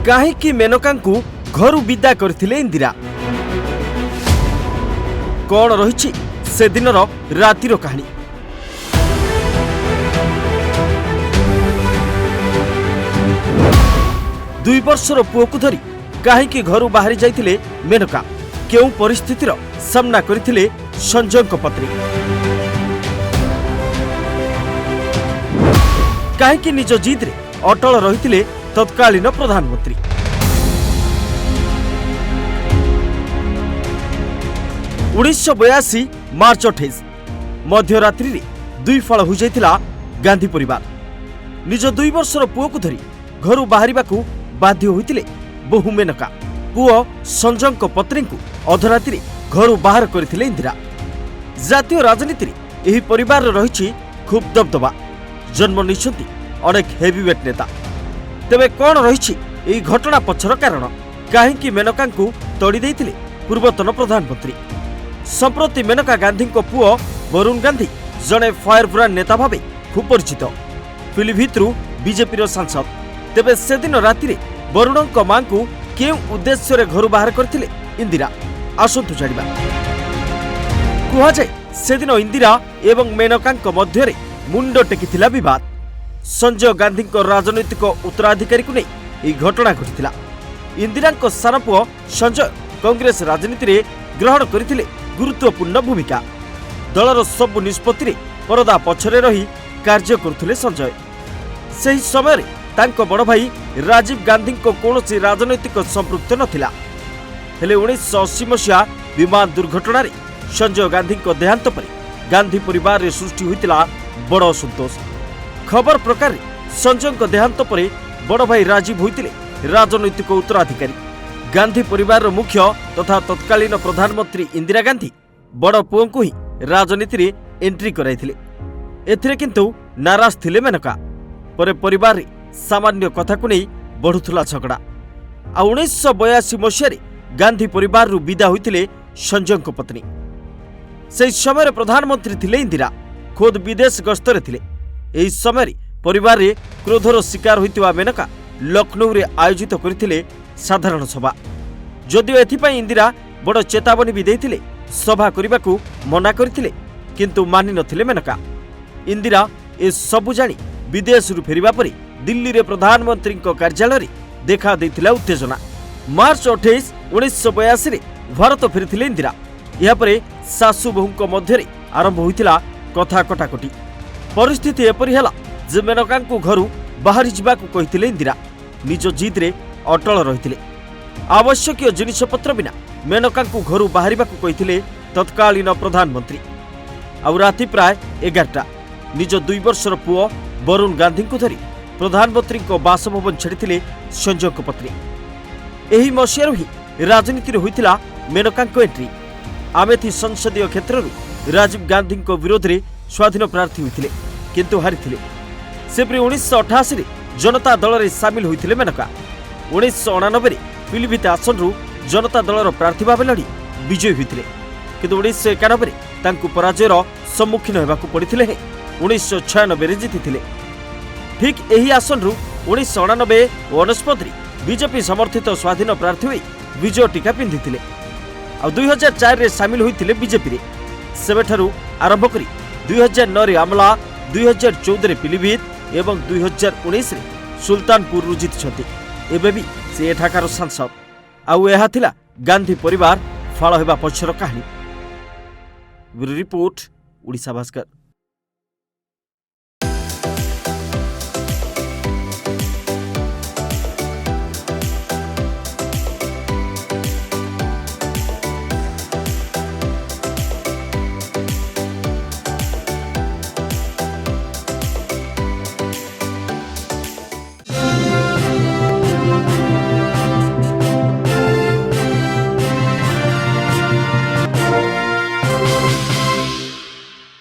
काहेकि मेनकांकु घरु विदा करथिले इंदिरा कौन रही से दिनर रातिर कहानी। 2 वर्षर पुओ को धरी काहेकि घरु बाहरी जाइथिले मेनका केउ परिस्थितिर सामना करथिले संजय पत्नी काहेकि निज जिद रे अटल रहिथिले तत्कालीन प्रधानमंत्री। (1982) मार्च 28 मध्यरात्रि रे 2 फल हो जाइथिला गांधी परिवार निज 2 वर्षर पुओ को धरी घरु बाहरिबाकू बाध्य होइतिले बहु मेनका पुओ संजय पत्नी को अधरात्रि घरु बाहर करथिले इंदिरा। जातीय राजनीति रे एही परिवार रहिछि खूब दबदबा जन्म निछंती अनेक हेवीवेट नेता। तेबे कौन रहिछि एही घटना पछर कारण काहेकि मेनकांकू तोड़ी देइथिले पूर्वतन प्रधानमंत्री। संप्रति मेनका गांधी को पुओ वरुण गांधी जने फायर ब्रांड नेता भावे खूब परिचित पिलीभीतरू बीजेपी सांसद। तेबे से दिन राति वरुण मां को केउ उद्देश्य घर बाहर करथिले इंदिरा आसंतु जानिबा। कुहा जाय से दिन इंदिरा एवं मेनका मध्य मुंड टेकिथिला विवाद। संजय गांधी राजनैतिक उत्तराधिकारी को नहीं घटना घटिथिला। इंदिरा सान पुओ संजय कांग्रेस राजनीति रे ग्रहण करथिले गुरुत्वपूर्ण भूमिका। दलर सबु निष्पत्ति रे परदा पछरे रही कार्य करुथिले संजय। सही समय रे तांको बड़ भाई राजीव गांधी को कौनसी राजनैतिक संपृक्त नथिला। हेले 1980 मसीहा विमान दुर्घटना रे संजय गांधी को देहांत पर गांधी परिवार रे सृष्टि होइतिला बड़ असंतोष। खबर प्रकार संजय देहांत पर बड़ भाई राजीव होइतिले राजनैतिक उत्तराधिकारी। गांधी परिवार मुख्य तथा तत्कालीन प्रधानमंत्री इंदिरा गांधी बड़ पुओं को ही राजनीति रे एंट्री कराइथिले। एथिरे किंतु नाराज थिले मेनका। परे परिवार रे सामान्य कथा को नहीं बढ़ुथुला झगड़ा। 1982 मसीह गांधी परिवार रु विदा होइतिले संजय पत्नी। से समय प्रधानमंत्री थिले इंदिरा खोद विदेश गस्तरे थिले। एही समय परिवार रे क्रोधर शिकार होइतिबा मेनका लखनऊ रे आयोजित करथिले साधारण सभा। जदिओ एथिपाई इंदिरा बड़ चेतावनी भी देइथिले सभा करिबाकू मना करथिले किंतु मानि नथिले मेनका। इंदिरा ए सबु जानी विदेश रु फेरिबा परे दिल्ली रे प्रधानमंत्री कार्यालय रे देखा देइथिला उत्तेजना। मार्च 28 1982 रे भारत फेरिथिले इंदिरा। या परे सासु बहु मध्य आरंभ होइथिला कथा कटाकटी। परिस्थिति एपरि हैला जे मेनका को घरु बाहरी जिबाकू कहिथिले इंदिरा निज जिद रे अटल रहिथिले। आवश्यक जिनिसपत्र बिना मेनका को घरु बाहरिबाकू कहिथिले तत्कालीन प्रधानमंत्री। आउ राति प्राय 11टा निज 2 वर्षर पुओ वरुण गांधी को धरी प्रधानमंत्री को बासभवन छाड़िथिले संजय पत्नी। एही मसीहारु ही राजनीति रे होइथिला मेनका एंट्री। आमेथी संसदीय क्षेत्र राजीव गांधी को विरोध रे स्वाधीन प्रार्थी होइथिले किंतु हारिथिले। सेप्री 1988 रे जनता दल रे सामिल होइथिले मेनका। 1989 रे पिलीभीत आसन रु जनता दलर प्रार्थी भाव लड़ी विजयी होइथिले किंतु 1991 रे तांकु पराजयर सम्मुखीन हेबाकू पड़िथिले। 1996 रे जीतिथिले। ठीक एही आसन रु 1989 और 1990 बीजेपी समर्थित स्वाधीन प्रार्थी होई विजय टीका पिंधिथिले। आ 2004 रे सामिल होइथिले बीजेपी रे। सेबेठारु आरंभ करी 2009 रे आमला, 2014 रे पिलीभीत एवं 2019 रे सुल्तानपुर रु जीतिछथि। एबे भी से एठाकार सांसद। आउ एहा थिला गांधी परिवार फाळ हेबा पछर कहानी। Bureau report, Odisha Bhaskar.